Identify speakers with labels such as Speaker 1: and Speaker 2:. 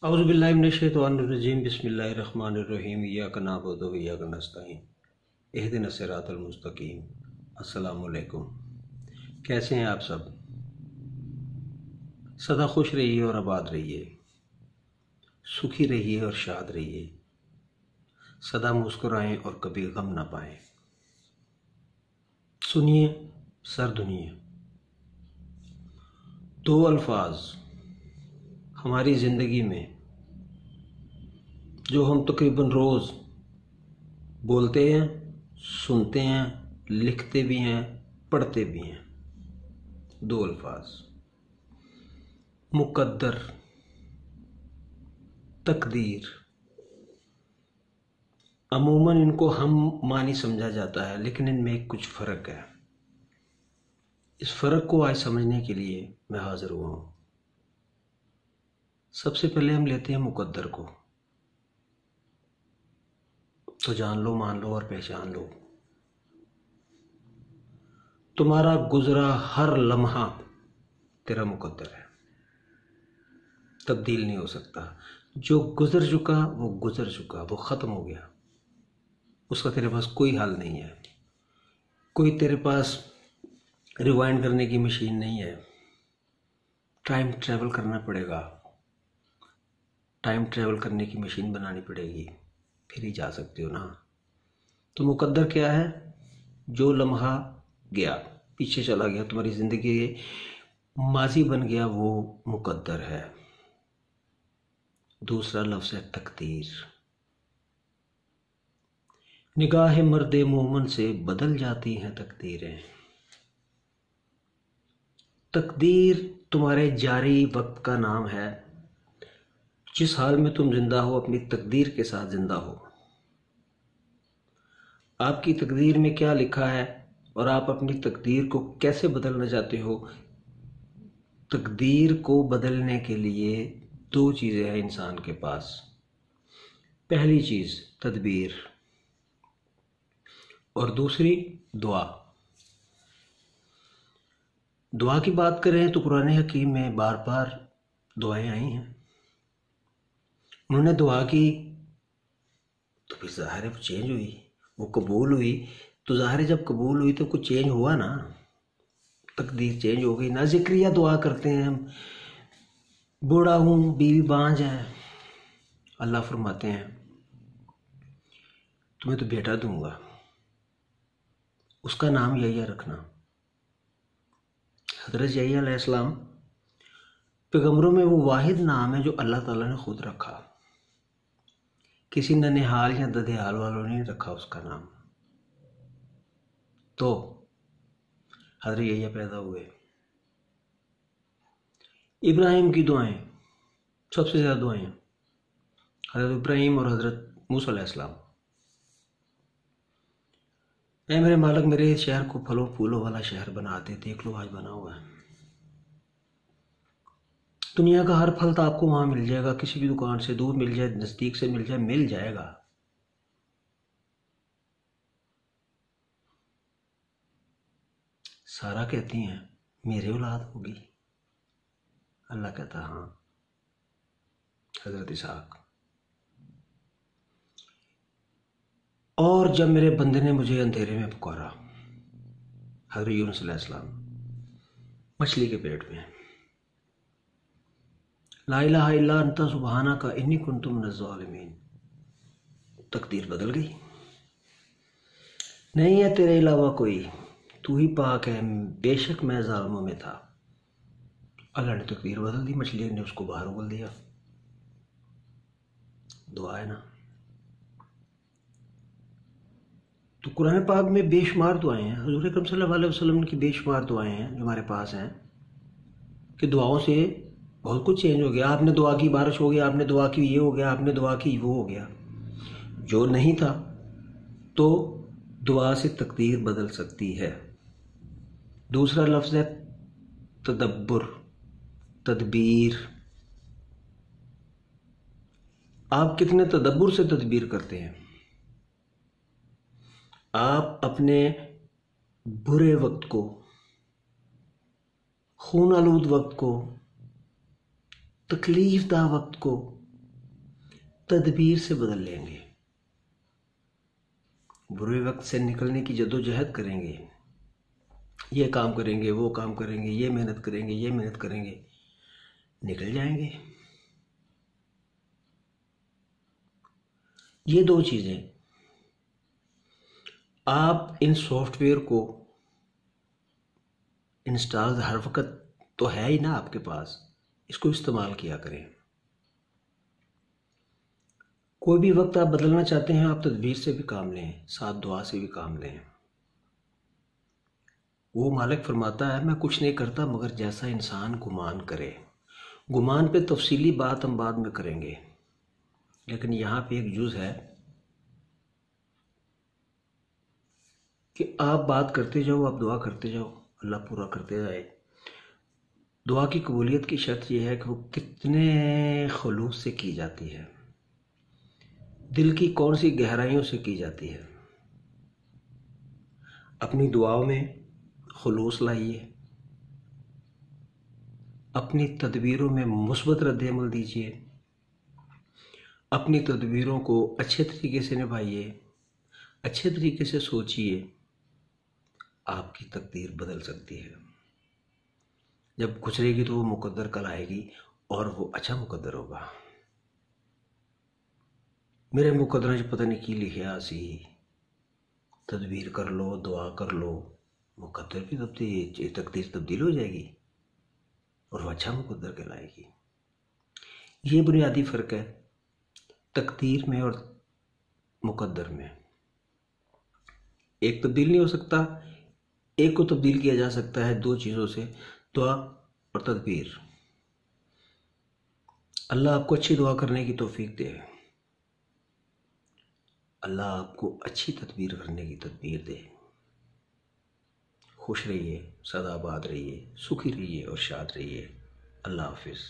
Speaker 1: औज़ुबिल्लाहि मिनश्शैतानिर्रजीम बिस्मिल्लाहिर्रहमानिर्रहीम इय्याका नअबुदु व इय्याका नस्तईन इहदिनस सिरातल मुस्तकीम। अस्सलामु अलैकुम। कैसे हैं आप सब? सदा खुश रहिए और आबाद रहिए, सुखी रहिए और शाद रहिए, सदा मुस्कुराएं और कभी गम ना पाएं। सुनिए सर दुनिया, दो अल्फाज हमारी ज़िंदगी में जो हम तकरीबन रोज़ बोलते हैं, सुनते हैं, लिखते भी हैं, पढ़ते भी हैं। दो अल्फाज मुकद्दर, तकदीर। अमूमन इनको हम मानी समझा जाता है, लेकिन इनमें कुछ फ़र्क है। इस फ़र्क को आज समझने के लिए मैं हाज़िर हुआ हूँ। सबसे पहले हम लेते हैं मुकद्दर को, तो जान लो, मान लो और पहचान लो, तुम्हारा गुजरा हर लम्हा तेरा मुकद्दर है, तब्दील नहीं हो सकता। जो गुजर चुका वो गुजर चुका, वो ख़त्म हो गया, उसका तेरे पास कोई हल नहीं है। कोई तेरे पास रिवाइंड करने की मशीन नहीं है। टाइम ट्रैवल करना पड़ेगा, टाइम ट्रैवल करने की मशीन बनानी पड़ेगी, फिर ही जा सकते हो ना। तो मुकद्दर क्या है? जो लम्हा गया, पीछे चला गया, तुम्हारी ज़िंदगी माजी बन गया, वो मुकद्दर है। दूसरा लफ्ज़ है तकदीर। निगाह मर्दे मोमन से बदल जाती हैं तकदीरें। तकदीर तुम्हारे जारी वक्त का नाम है। जिस हाल में तुम जिंदा हो, अपनी तकदीर के साथ जिंदा हो। आपकी तकदीर में क्या लिखा है और आप अपनी तकदीर को कैसे बदलना चाहते हो? तकदीर को बदलने के लिए दो चीज़ें हैं इंसान के पास। पहली चीज़ तदबीर और दूसरी दुआ। दुआ की बात करें तो कुरान हकीम में बार बार दुआएं आई हैं। उन्होंने दुआ की तो फिर ज़ाहिर है वो चेंज हुई, वो कबूल हुई। तो ज़ाहिर है जब कबूल हुई तो कुछ चेंज हुआ ना, तकदीर चेंज हो गई ना। ज़िक्रिया दुआ करते हैं हम, बूढ़ा हूँ, बीवी बांझ है, अल्लाह फरमाते हैं तुम्हें तो बेटा दूंगा, उसका नाम यही रखना। हज़रत यहया अलैहिस्सलाम पैगंबरों में वो वाहिद नाम है जो अल्लाह ताला ने खुद रखा। किसी ननिहाल या ददियाल वालों ने नहीं रखा उसका नाम। तो हज़रत यहया पैदा हुए। इब्राहिम की दुआएं, सबसे ज़्यादा दुआएं हज़रत इब्राहिम और हज़रत मूसा अलैहिस्सलाम। ऐ मेरे मालिक, मेरे शहर को फलों फूलों वाला शहर बना दे। देख लो आज बना हुआ है। दुनिया का हर फल तो आपको वहां मिल जाएगा, किसी भी दुकान से, दूर मिल जाए, नज़दीक से मिल जाए, मिल जाएगा। सारा कहती हैं मेरे औलाद होगी, अल्लाह कहता हाँ। हज़रत इसहाक। और जब मेरे बंदे ने मुझे अंधेरे में पुकारा, हज़रत यूनुस अलैहिस्सलाम मछली के पेट में, ला इलाहा इल्ला अंता सुब्हानका इन्नी कुन्तु मिनज़ ज़ालिमीन। तकदीर बदल गई। नहीं है तेरे अलावा कोई, तू ही पाक है, बेशक मैं ज़ालिमों में था। अल्लाह ने तकदीर बदल दी, मछली ने उसको बाहर उगल दिया। दुआ है ना। तो कुरान पाक में बेशुमार दुआएं हैं। हुज़ूर अकरम सल्लल्लाहु अलैहि वसल्लम की बेशुमार दुआएं हैं जो हमारे पास हैं, कि दुआओं से बहुत कुछ चेंज हो गया। आपने दुआ की बारिश हो गया, आपने दुआ की ये हो गया, आपने दुआ की वो हो गया। जो नहीं था तो दुआ से तकदीर बदल सकती है। दूसरा लफ्ज़ है तदब्बुर, तदबीर। आप कितने तदब्बुर से तदबीर करते हैं? आप अपने बुरे वक्त को, खून आलूद वक्त को, तकलीफ दा वक्त को तदबीर से बदल लेंगे, बुरे वक्त से निकलने की जद्दोजहद करेंगे, ये काम करेंगे, वो काम करेंगे, ये मेहनत करेंगे, ये मेहनत करेंगे, निकल जाएंगे। ये दो चीज़ें, आप इन सॉफ्टवेयर को इंस्टॉल हर वक्त तो है ही ना आपके पास, इसको इस्तेमाल किया करें। कोई भी वक्त आप बदलना चाहते हैं, आप तदबीर से भी काम लें, साथ दुआ से भी काम लें। वो मालिक फरमाता है, मैं कुछ नहीं करता मगर जैसा इंसान गुमान करे। गुमान पे तफसीली बात हम बाद में करेंगे, लेकिन यहाँ पे एक जुज़ है कि आप बात करते जाओ, आप दुआ करते जाओ, अल्लाह पूरा करते जाए। दुआ की कबूलियत की शर्त यह है कि वो कितने खुलूस से की जाती है, दिल की कौन सी गहराइयों से की जाती है। अपनी दुआओं में खुलूस लाइए, अपनी तदबीरों में मुस्बत रद्द-ए-अमल दीजिए, अपनी तदबीरों को अच्छे तरीके से निभाइए, अच्छे तरीके से सोचिए। आपकी तकदीर बदल सकती है। जब गुजरेगी तो वो मुकद्दर कल आएगी और वो अच्छा मुकद्दर होगा। मेरे मुकद्दर च पता नहीं की लिखिया सी, तदबीर कर लो, दुआ कर लो, मुकद्दर भी तकदीर तब्दील हो जाएगी और वो अच्छा मुकद्दर कहलाएगी। ये बुनियादी फ़र्क है तकदीर में और मुकद्दर में। एक तब्दील नहीं हो सकता, एक को तब्दील किया जा सकता है दो चीज़ों से, दुआ और तदबीर। अल्लाह आपको अच्छी दुआ करने की तौफीक दे, अल्लाह आपको अच्छी तदबीर करने की तदबीर दे। खुश रहिए, सदाबाद रहिए, सुखी रहिए और शाद रहिए। अल्लाह हाफिज़।